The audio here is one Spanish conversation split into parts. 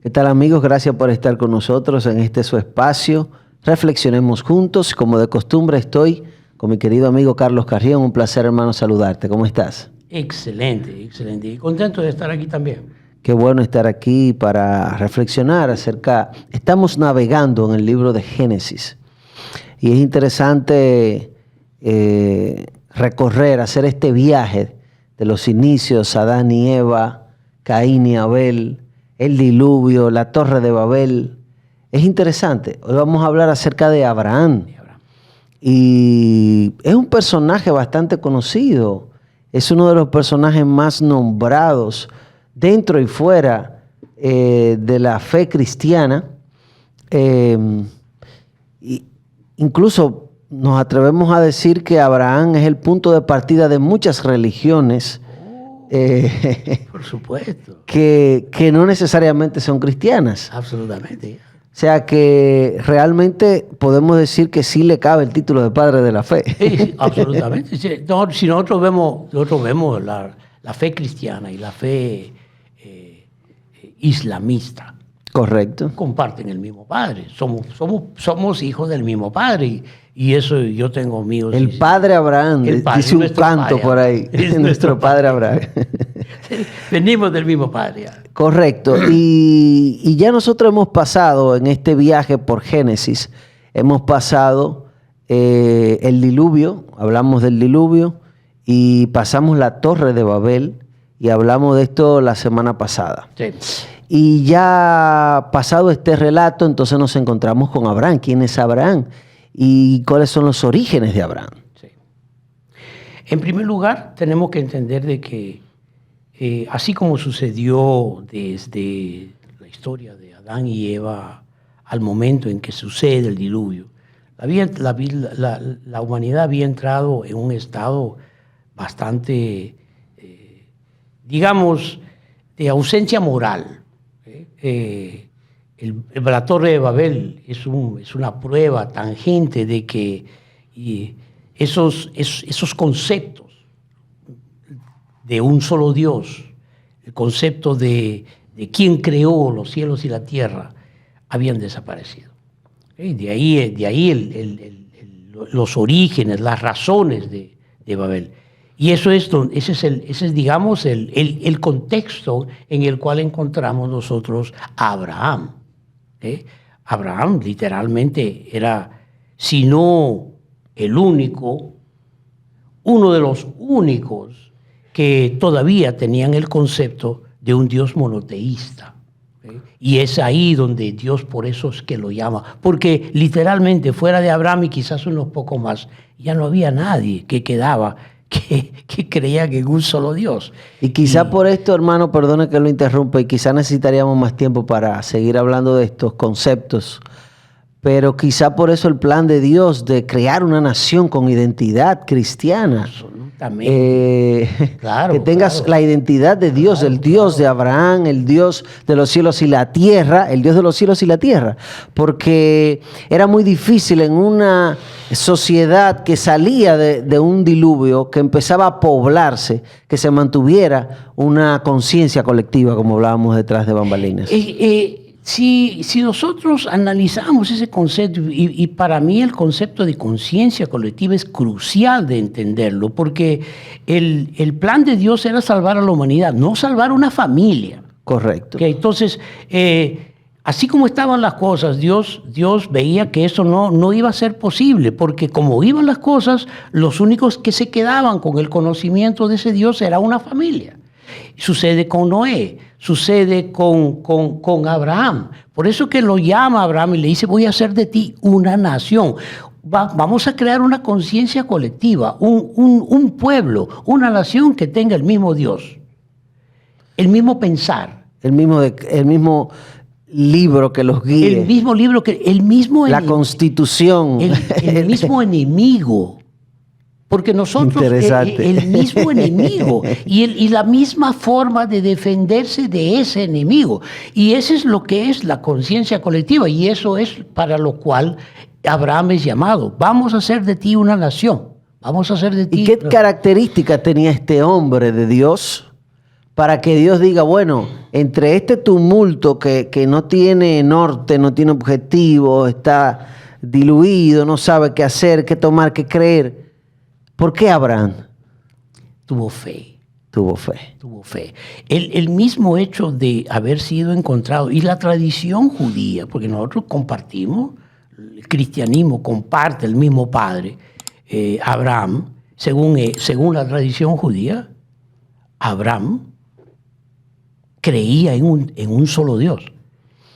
¿Qué tal, amigos? Gracias por estar con nosotros en este su espacio. Reflexionemos juntos. Como de costumbre estoy con mi querido amigo Carlos Carrión. Un placer, hermano, saludarte. ¿Cómo estás? Excelente, excelente. Y contento de estar aquí también. Qué bueno estar aquí para reflexionar acerca... Estamos navegando en el libro de Génesis. Y es interesante recorrer, hacer este viaje de los inicios, Adán y Eva, Caín y Abel, el diluvio, la Torre de Babel. Es interesante. Hoy vamos a hablar acerca de Abraham. Y es un personaje bastante conocido. Es uno de los personajes más nombrados dentro y fuera de la fe cristiana. Incluso nos atrevemos a decir que Abraham es el punto de partida de muchas religiones. Por supuesto. Que no necesariamente son cristianas. Absolutamente. O sea que realmente podemos decir que sí le cabe el título de padre de la fe. Sí, absolutamente. Si nosotros vemos la fe cristiana y la fe islamista. Correcto. Comparten el mismo padre. Somos hijos del mismo padre. Y eso yo tengo amigos. El padre Abraham, dice un canto por ahí. Es nuestro padre Abraham. Venimos del mismo padre. Correcto. Y ya nosotros hemos pasado en este viaje por Génesis, hemos pasado el diluvio, hablamos del diluvio, y pasamos la Torre de Babel, y hablamos de esto la semana pasada. Sí. Y ya pasado este relato, entonces nos encontramos con Abraham. ¿Quién es Abraham? ¿Y cuáles son los orígenes de Abraham? Sí. En primer lugar, tenemos que entender de que así como sucedió desde la historia de Adán y Eva al momento en que sucede el diluvio, la humanidad había entrado en un estado bastante, digamos, de ausencia moral. La Torre de Babel es una prueba tangente de que esos conceptos de un solo Dios, el concepto de quién creó los cielos y la tierra, habían desaparecido. De ahí los orígenes, las razones de Babel. Y ese es digamos, el contexto en el cual encontramos nosotros a Abraham. Abraham literalmente era, si no el único, uno de los únicos que todavía tenían el concepto de un Dios monoteísta. Y es ahí donde Dios por eso es que lo llama. Porque literalmente fuera de Abraham y quizás unos pocos más, ya no había nadie que quedaba que creía en un solo Dios. Y quizá por esto, hermano, perdone que lo interrumpa, y quizá necesitaríamos más tiempo para seguir hablando de estos conceptos, pero quizá por eso el plan de Dios de crear una nación con identidad cristiana. Claro, que tengas la identidad de Dios, el Dios de Abraham, el Dios de los cielos y la tierra, el Dios de los cielos y la tierra, porque era muy difícil en una sociedad que salía de un diluvio, que empezaba a poblarse, que se mantuviera una conciencia colectiva, como hablábamos detrás de bambalinas. Si nosotros analizamos ese concepto, y para mí el concepto de conciencia colectiva es crucial de entenderlo, porque el plan de Dios era salvar a la humanidad, no salvar una familia. Correcto. Okay, entonces, así como estaban las cosas, Dios veía que eso no iba a ser posible, porque como iban las cosas, los únicos que se quedaban con el conocimiento de ese Dios era una familia. Sucede con Noé, sucede con Abraham. Por eso que lo llama a Abraham y le dice, voy a hacer de ti una nación. Vamos a crear una conciencia colectiva, un pueblo, una nación que tenga el mismo Dios, el mismo pensar. El mismo libro que los guíe. El mismo libro la Constitución. El mismo enemigo. Porque nosotros, el mismo enemigo y la misma forma de defenderse de ese enemigo. Y eso es lo que es la conciencia colectiva. Y eso es para lo cual Abraham es llamado. Vamos a hacer de ti una nación. Vamos a hacer de ti... ¿Y qué características tenía este hombre de Dios para que Dios diga, bueno, entre este tumulto que no tiene norte, no tiene objetivo, está diluido, no sabe qué hacer, qué tomar, qué creer, ¿por qué Abraham Tuvo fe. tuvo fe? Tuvo fe. El mismo hecho de haber sido encontrado y la tradición judía, porque nosotros compartimos, el cristianismo comparte el mismo padre, Abraham, según la tradición judía, Abraham creía en un solo Dios,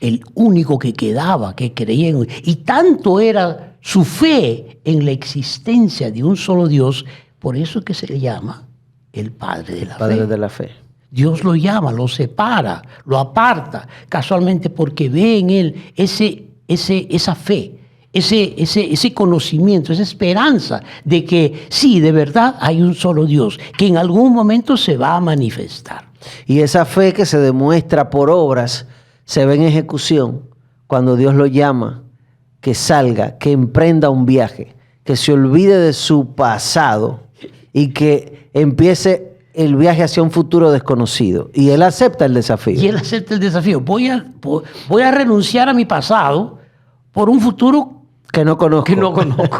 el único que quedaba, que creía en. Y tanto era su fe en la existencia de un solo Dios, por eso es que se le llama el Padre de la Padre fe. de la fe. Dios lo llama, lo separa, lo aparta, casualmente porque ve en él esa fe, ese conocimiento, esa esperanza de que sí, de verdad hay un solo Dios, que en algún momento se va a manifestar. Y esa fe que se demuestra por obras se ve en ejecución cuando Dios lo llama, que salga, que emprenda un viaje, que se olvide de su pasado y que empiece el viaje hacia un futuro desconocido. Y él acepta el desafío. Y él acepta el desafío. Voy a renunciar a mi pasado por un futuro que no conozco. que no conozco.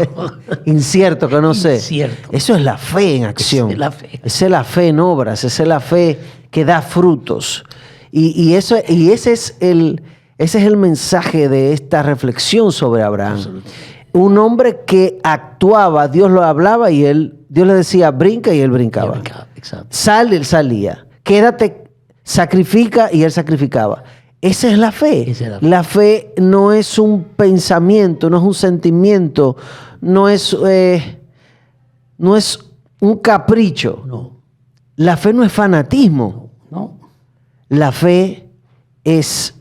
Incierto, que no sé. Incierto. Eso es la fe en acción. Esa es la fe. Esa es la fe en obras. Esa es la fe que da frutos. Y ese es el mensaje de esta reflexión sobre Abraham. Un hombre que actuaba, Dios lo hablaba y Dios le decía, brinca y él brincaba. Exacto. Sal, él salía. Quédate, sacrifica y él sacrificaba. Esa es la fe. Esa es la fe. La fe no es un pensamiento, no es un sentimiento, no es un capricho. No, La fe no es fanatismo. no. La fe es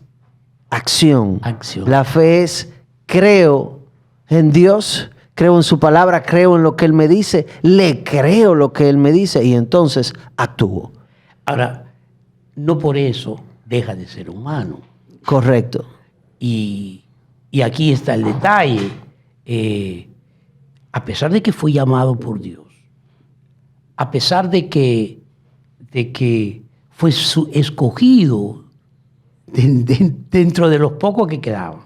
acción. Acción. La fe es creo en Dios, creo en su palabra, creo en lo que Él me dice, le creo lo que Él me dice y entonces actúo. Ahora, no por eso deja de ser humano. Correcto. Y aquí está el detalle. A pesar de que fue llamado por Dios, a pesar de que fue escogido dentro de los pocos que quedaban,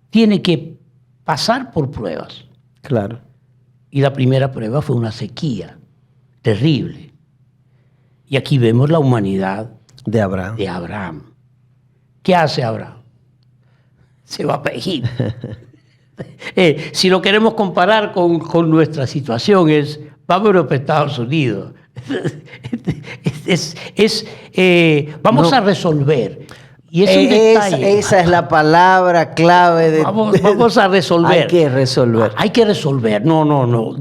tiene que pasar por pruebas. Claro. Y la primera prueba fue una sequía terrible. Y aquí vemos la humanidad De Abraham. de Abraham. ¿Qué hace Abraham? Se va para Egipto. Si lo queremos comparar con nuestra situación, vámonos para Estados Unidos. Vamos a resolver. Y es un detalle. Esa es la palabra clave de. Vamos a resolver. Hay que resolver. Hay que resolver. No.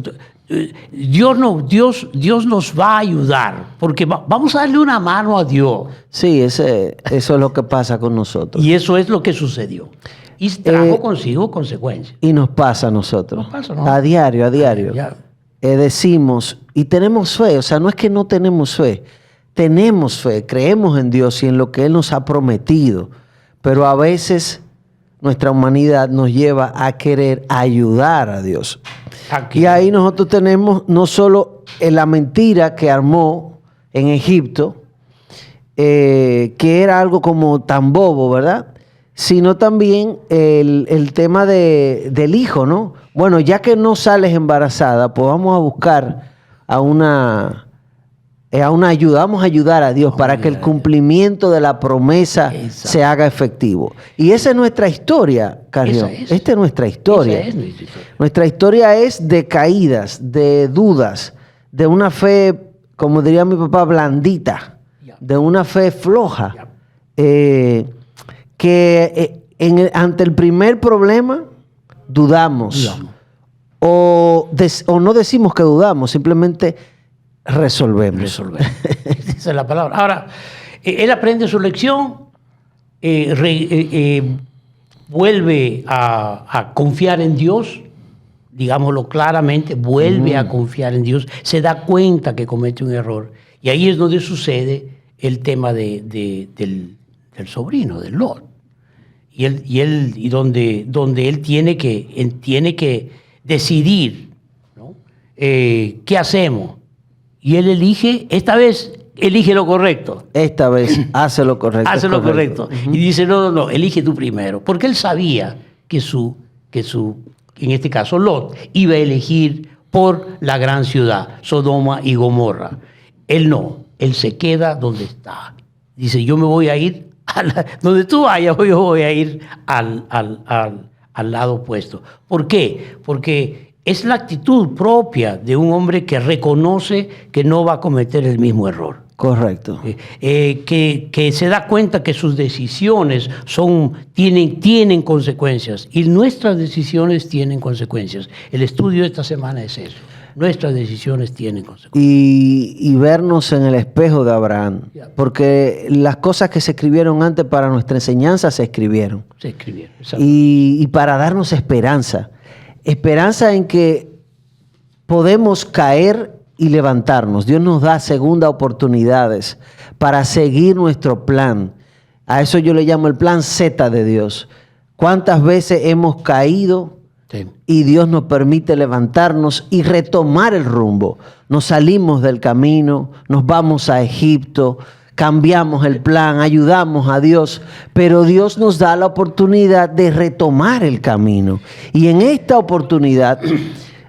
Dios nos va a ayudar, porque vamos a darle una mano a Dios. Sí, eso es lo que pasa con nosotros. Y eso es lo que sucedió. Y trajo consigo consecuencias. Y nos pasa a nosotros. Nos pasa, ¿no? A diario. Ya. Decimos, y tenemos fe, o sea, no es que no tenemos fe, tenemos fe, creemos en Dios y en lo que Él nos ha prometido, pero a veces nuestra humanidad nos lleva a querer ayudar a Dios. Aquí. Y ahí nosotros tenemos no solo la mentira que armó en Egipto, que era algo como tan bobo, ¿verdad? Sino también el tema del hijo, ¿no? Bueno, ya que no sales embarazada, pues vamos a buscar a una ayuda, vamos a ayudar a Dios para que el cumplimiento de la promesa se haga efectivo. Y esa es nuestra historia, Carrión. Esta es nuestra historia. Esa es nuestra historia. Nuestra historia es de caídas, de dudas, de una fe, como diría mi papá, blandita, de una fe floja, que ante el primer problema dudamos. O no decimos que dudamos, simplemente resolvemos. Resolver. Esa es la palabra. Ahora, él aprende su lección, vuelve a confiar en Dios, digámoslo claramente, vuelve a confiar en Dios, se da cuenta que comete un error. Y ahí es donde sucede el tema del sobrino, del Lot. Y donde él tiene que decidir, ¿no? ¿Qué hacemos? Y él elige, esta vez elige lo correcto. Esta vez hace lo correcto. Hace es lo correcto. Ujú. Y dice, no, elige tú primero. Porque él sabía que en este caso, Lot, iba a elegir por la gran ciudad, Sodoma y Gomorra. Él no, él se queda donde está. Dice, yo me voy a ir, donde tú vayas, yo voy a ir al lado opuesto. ¿Por qué? Porque es la actitud propia de un hombre que reconoce que no va a cometer el mismo error. Correcto. Que se da cuenta que sus decisiones tienen consecuencias y nuestras decisiones tienen consecuencias. El estudio de esta semana es eso. Nuestras decisiones tienen consecuencias. Y vernos en el espejo de Abraham. Ya. Porque las cosas que se escribieron antes para nuestra enseñanza se escribieron. Se escribieron. Exacto. Y para darnos esperanza. Esperanza en que podemos caer y levantarnos. Dios nos da segundas oportunidades para seguir nuestro plan. A eso yo le llamo el plan Z de Dios. ¿Cuántas veces hemos caído Sí. y Dios nos permite levantarnos y retomar el rumbo? Nos salimos del camino, nos vamos a Egipto, cambiamos el plan, ayudamos a Dios, pero Dios nos da la oportunidad de retomar el camino. Y en esta oportunidad,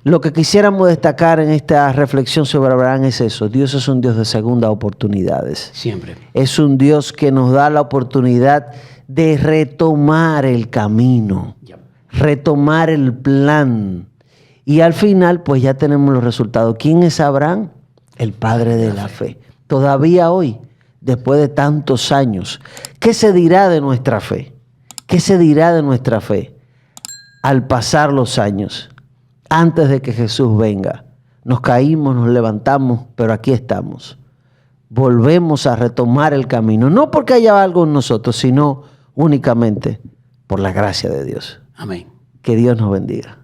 lo que quisiéramos destacar en esta reflexión sobre Abraham es eso. Dios es un Dios de segundas oportunidades. Siempre. Es un Dios que nos da la oportunidad de retomar el camino, Ya. retomar el plan. Y al final, pues ya tenemos los resultados. ¿Quién es Abraham? El padre de la fe. Todavía hoy, después de tantos años, ¿qué se dirá de nuestra fe? ¿Qué se dirá de nuestra fe al pasar los años? Antes de que Jesús venga, nos caímos, nos levantamos, pero aquí estamos. Volvemos a retomar el camino, no porque haya algo en nosotros, sino únicamente por la gracia de Dios. Amén. Que Dios nos bendiga.